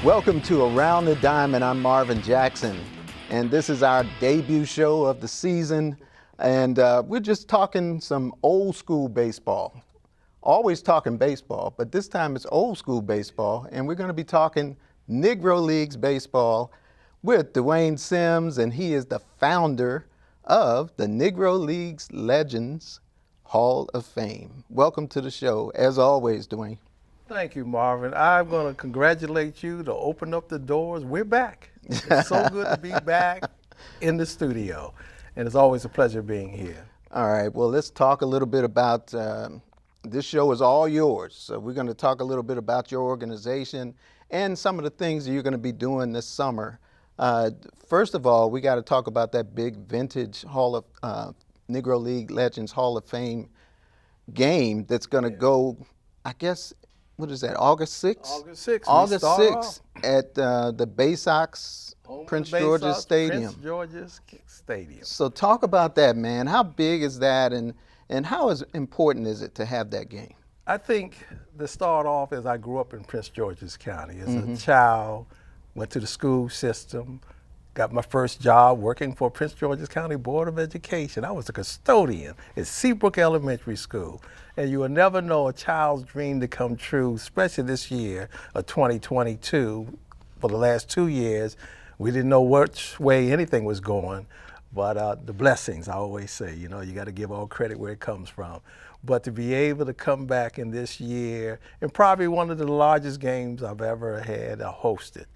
Welcome to Around the Diamond. I'm Marvin Jackson, and this is our debut show of the season, and we're just talking some old school baseball. Always talking baseball, but this time it's old school baseball, and we're going to be talking Negro Leagues baseball with Dwayne Sims, and he is the founder of the Negro Leagues Legends Hall of Fame. Welcome to the show, as always, Dwayne. Thank you, Marvin. I'm going to congratulate you to open up the doors. We're back. It's so good to be back in the studio, and it's always a pleasure being here. All right, well, let's talk a little bit about, this show is all yours. So we're going to talk a little bit about your organization and some of the things that you're going to be doing this summer. First of all, we got to talk about that big vintage Negro League Legends Hall of Fame game that's going to go, I guess, what is that, August 6th? August 6th. August 6th at the Bay Sox Prince George's Stadium. Prince George's Stadium. So talk about that, man. How big is that, and how important is it to have that game? I think to start off is I grew up in Prince George's County. As a child, went to the school system, got my first job working for Prince George's County Board of Education. I was a custodian at Seabrook Elementary School. And you will never know a child's dream to come true, especially this year of 2022. For the last 2 years, we didn't know which way anything was going, but the blessings, I always say, you know, you got to give all credit where it comes from. But to be able to come back in this year, and probably one of the largest games I've ever had hosted.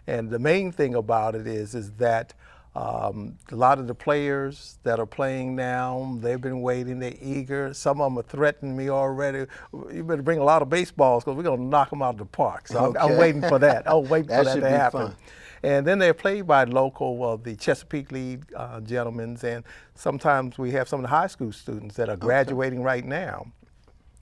And the main thing about it is that a lot of the players that are playing now, they've been waiting, they're eager. Some of them have threatened me already. You better bring a lot of baseballs because we're going to knock them out of the park. So Okay. I'm waiting for that. I'm waiting for that should to be happen. fun. And then they're played by the Chesapeake League gentlemen, and sometimes we have some of the high school students that are graduating right now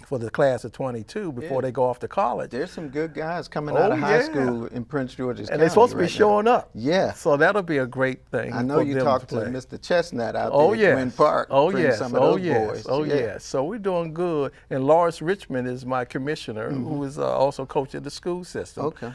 for the class of 22 before they go off to college. There's some good guys coming out of high school in Prince George's County. And they're supposed to be right showing now. up. Yeah. So that'll be a great thing. I know for you them talked to play. Mr. Chestnut out Oh, there yes. at Gwynn Park. Oh, bring yes. Some of Oh, those yes. boys. Oh, Yeah. yes. So we're doing good. And Lawrence Richmond is my commissioner, who is also coaching the school system. Okay.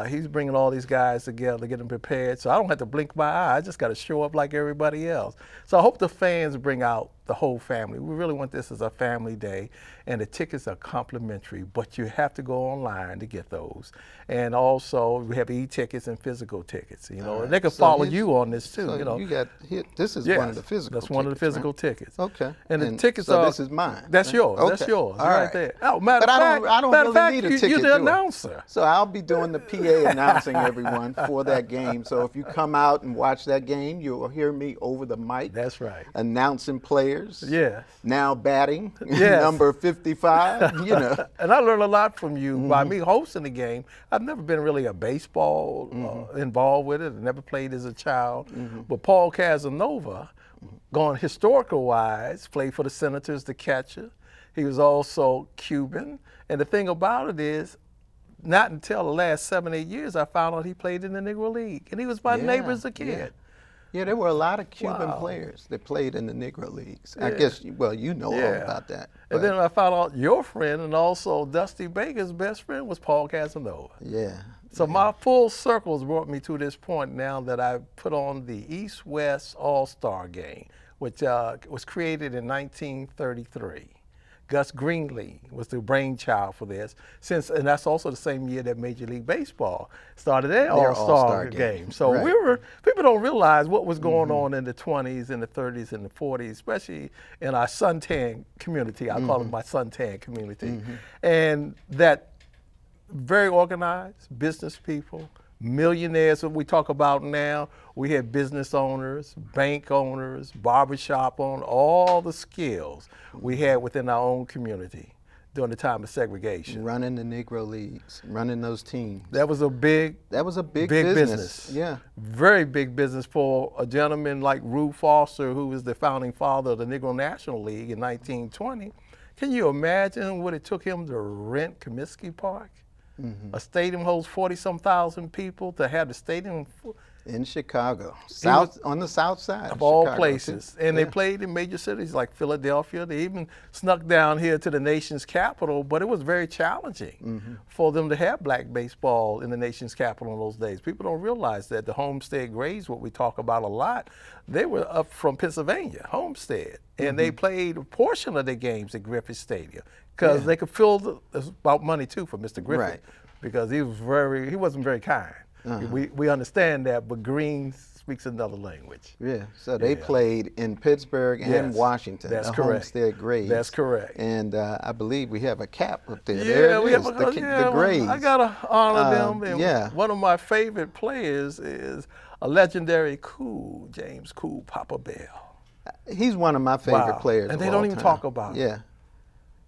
He's bringing all these guys together, getting them prepared. So I don't have to blink my eye. I just got to show up like everybody else. So I hope the fans bring out the whole family. We really want this as a family day, and the tickets are complimentary, but you have to go online to get those. And also, we have e-tickets and physical tickets, you know, Right. and they can So follow here's- you on this too, So you know. you got hit. This is Yes, one of the physical that's one of the tickets, physical right? tickets. Okay. And the And tickets so are. this is mine. That's yours. Okay. That's yours. All Right right. there. Oh, matter But of fact, I don't matter of really fact, need a you're ticket, the do I? announcer. So I'll be doing the PA announcing everyone for that game. So if you come out and watch that game, you'll hear me over the mic. That's right. Announcing players. Yes. Now batting. Yes. Number 55. You know. And I learned a lot from you by me hosting the game. I've never been really a baseball involved with it. I never played as a child. But Paul Casanova, going historical wise, played for the Senators, the catcher. He was also Cuban. And the thing about it is, not until the last 7, 8 years, I found out he played in the Negro League. And he was my neighbor as a kid. Yeah, there were a lot of Cuban Wow. players that played in the Negro Leagues. I Yeah. guess, well, you know all about that. And then I found out your friend and also Dusty Baker's best friend was Paul Casanova. Yeah. So my full circles brought me to this point now that I put on the East-West All-Star Game, which was created in 1933. Gus Greenlee was the brainchild for this, and that's also the same year that Major League Baseball started their All-Star game. So Right. people don't realize what was going on in the 20s and the 30s and the 40s, especially in our suntan community. I call it my suntan community. And that very organized business people, millionaires that we talk about now. We had business owners, bank owners, barbershop owners, all the skills we had within our own community during the time of segregation. Running the Negro Leagues, running those teams. That was a big business. Yeah. Very big business for a gentleman like Rube Foster, who was the founding father of the Negro National League in 1920. Can you imagine what it took him to rent Comiskey Park? A stadium holds 40-some thousand people. To have the stadium In Chicago, on the south side of all Chicago, places. too. And they played in major cities like Philadelphia. They even snuck down here to the nation's capital, but it was very challenging for them to have black baseball in the nation's capital in those days. People don't realize that the Homestead Grays, what we talk about a lot, they were up from Pennsylvania, Homestead, and they played a portion of their games at Griffith Stadium because they could fill about money too for Mr. Griffith because he wasn't very kind. We understand that, but green speaks another language. Yeah, so they played in Pittsburgh and Washington. That's the correct. Homestead Grays. That's correct. And I believe we have a cap up there. Yeah, there it we is, have the Grays. I gotta honor them. And one of my favorite players is a legendary James Cool Papa Bell. He's one of my favorite players. And they of don't all even time. talk about him. Yeah.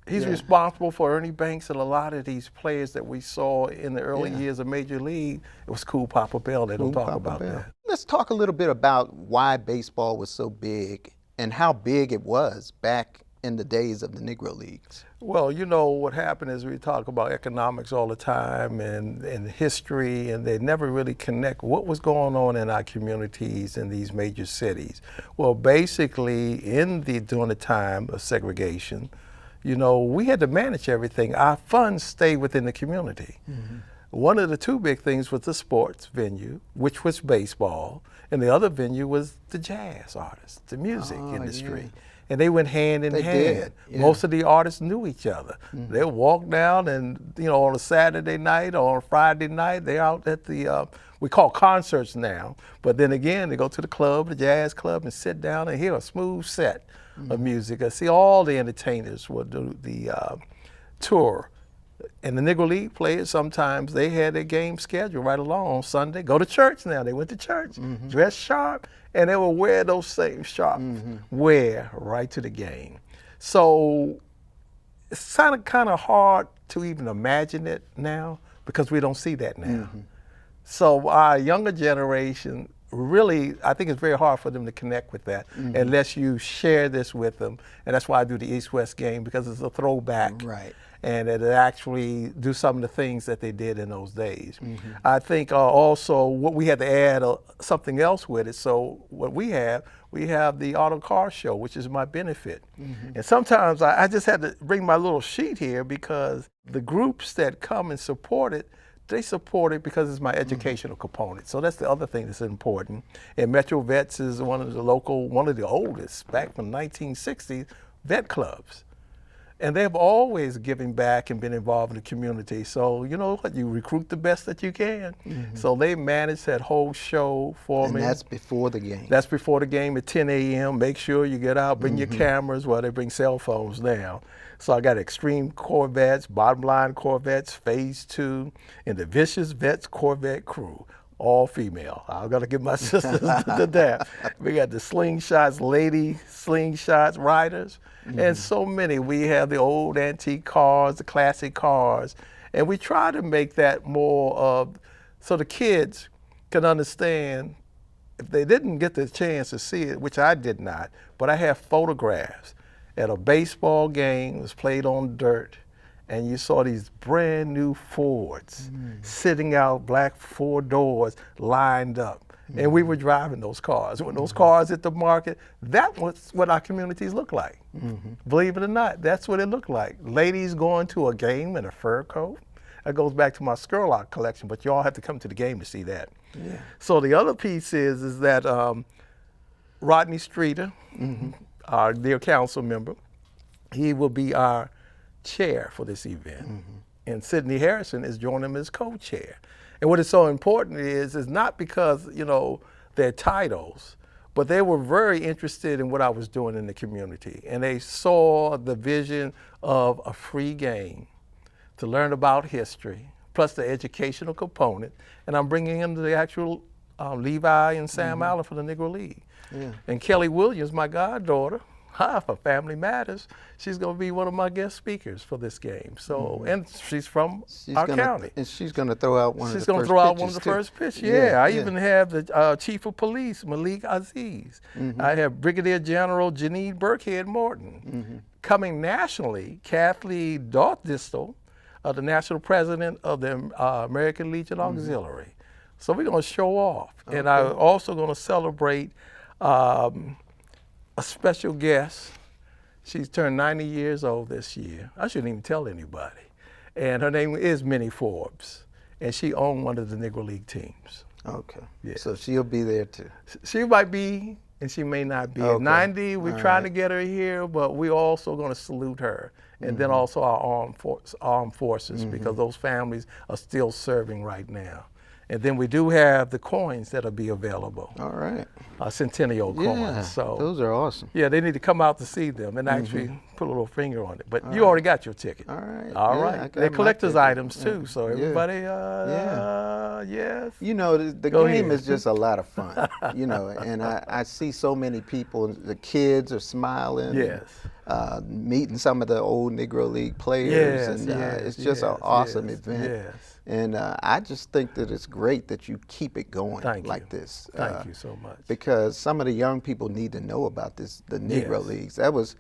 He's responsible for Ernie Banks and a lot of these players that we saw in the early years of Major League. It was Cool Papa Bell. They don't talk about that. Let's talk a little bit about why baseball was so big and how big it was back in the days of the Negro Leagues. Well, you know, what happened is we talk about economics all the time and history, and they never really connect what was going on in our communities in these major cities. Well, basically, during the time of segregation, you know, we had to manage everything. Our funds stayed within the community. One of the two big things was the sports venue, which was baseball, and the other venue was the jazz artists, the music industry. And they went hand in hand. Most of the artists knew each other. They'd walk down and, you know, on a Saturday night or on a Friday night, they're out at the, we call concerts now, but then again, they go to the club, the jazz club, and sit down and hear a smooth set of music. I see all the entertainers will do the tour. And the Negro League players, sometimes they had their game scheduled right along on Sunday. Go to church now. They went to church, dress sharp, and they will wear those same sharp wear right to the game. So it's kind of hard to even imagine it now because we don't see that now. So our younger generation, really, I think it's very hard for them to connect with that unless you share this with them. And that's why I do the East-West game, because it's a throwback. Right. And it actually do some of the things that they did in those days. I think also what we had to add something else with it. So what we have the auto car show, which is my benefit. And sometimes I just had to bring my little sheet here because the groups that come and support it, they support it because it's my educational component. So that's the other thing that's important. And Metro Vets is one of the oldest, back from the 1960s, vet clubs. And they've always given back and been involved in the community. So, you know what, you recruit the best that you can. So they manage that whole show for me. And that's before the game. That's before the game at 10 a.m. Make sure you get out, bring your cameras. Well, they bring cell phones now. So I got Extreme Corvettes, Bottom Line Corvettes, Phase 2, and the Vicious Vets Corvette crew. All female. I gotta give my sisters to that. We got the slingshots, lady slingshots riders, and so many. We have the old antique cars, the classic cars, and we try to make that more of, so the kids can understand. If they didn't get the chance to see it, which I did not, but I have photographs at a baseball game that was played on dirt. And you saw these brand new Fords sitting out, black 4 doors lined up. And we were driving those cars. When those cars hit the market, that was what our communities look like. Believe it or not, that's what it looked like. Ladies going to a game in a fur coat. That goes back to my Skurlock collection, but you all have to come to the game to see that. So the other piece is that Rodney Streeter, our dear council member, he will be our chair for this event. And Sidney Harrison is joining him as co-chair. And what is so important is not because, you know, their titles, but they were very interested in what I was doing in the community. And they saw the vision of a free game to learn about history, plus the educational component. And I'm bringing in the actual Levi and Sam Allen for the Negro League. And Kelly Williams, my goddaughter, for Family Matters, she's going to be one of my guest speakers for this game. So, and she's from our county. And she's going to throw out one of the first pitches. She's going to throw out one of the first pitches. I even have the Chief of Police, Malik Aziz. I have Brigadier General Janine Burkhead Morton. Coming nationally, Kathleen Dorthistel, the National President of the American Legion Auxiliary. So we're going to show off. Okay. And I'm also going to celebrate a special guest. She's turned 90 years old this year. I shouldn't even tell anybody. And her name is Minnie Forbes. And she owned one of the Negro League teams. Okay. Yeah. So she'll be there too. She might be, and she may not be. At 90, we're trying to get her here, but we're also going to salute her. And then also our armed forces, because those families are still serving right now. And then we do have the coins that'll be available. All right. Centennial coins. So those are awesome. Yeah, they need to come out to see them and actually put a little finger on it. But you already got your ticket. All right. All right. They're collector's items too, so everybody, yes. You know, the game is just a lot of fun, you know, and I see so many people, the kids are smiling. Yes. Meeting some of the old Negro League players, and it's just an awesome event. Yes. And I just think that it's great that you keep it going like this. Thank you so much. Because some of the young people need to know about this, the Negro Leagues. That was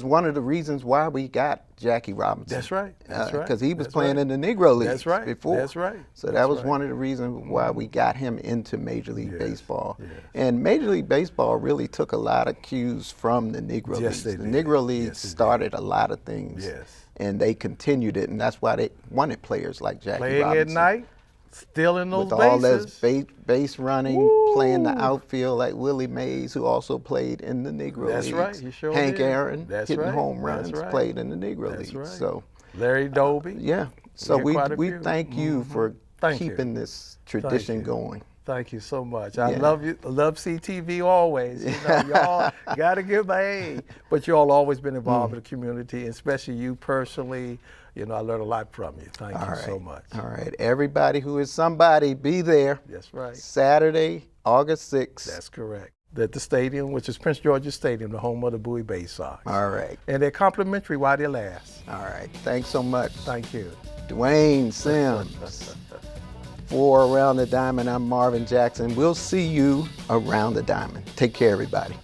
one of the reasons why we got Jackie Robinson. That's right. That's right. Because he was playing in the Negro Leagues before. That's right. So that was one of the reasons why we got him into Major League Baseball. Yes. And Major League Baseball really took a lot of cues from the Negro Leagues. The Negro Leagues started a lot of things. Yes. And they continued it, and that's why they wanted players like Jackie Playing Robinson. At night, still in those with bases. all that base running, playing the outfield like Willie Mays, who also played in the Negro Leagues. That's right, he sure Hank did. Aaron, That's hitting right. home runs, That's right. played in the Negro That's Leagues. right. So, Larry Doby. yeah. So we thank you for Thank keeping you. this tradition going. Thank you so much. I love you. Love CTV always. You know, y'all got to give my aid. But y'all always been involved in the community, and especially you personally. You know, I learned a lot from you. Thank you so much. All right. Everybody who is somebody, be there. That's right. Saturday, August 6th. That's correct. At the stadium, which is Prince George's Stadium, the home of the Bowie Bay Sox. All right. And they're complimentary while they last. All right. Thanks so much. Thank you. Dwayne Sims. For Around the Diamond, I'm Marvin Jackson. We'll see you around the diamond. Take care, everybody.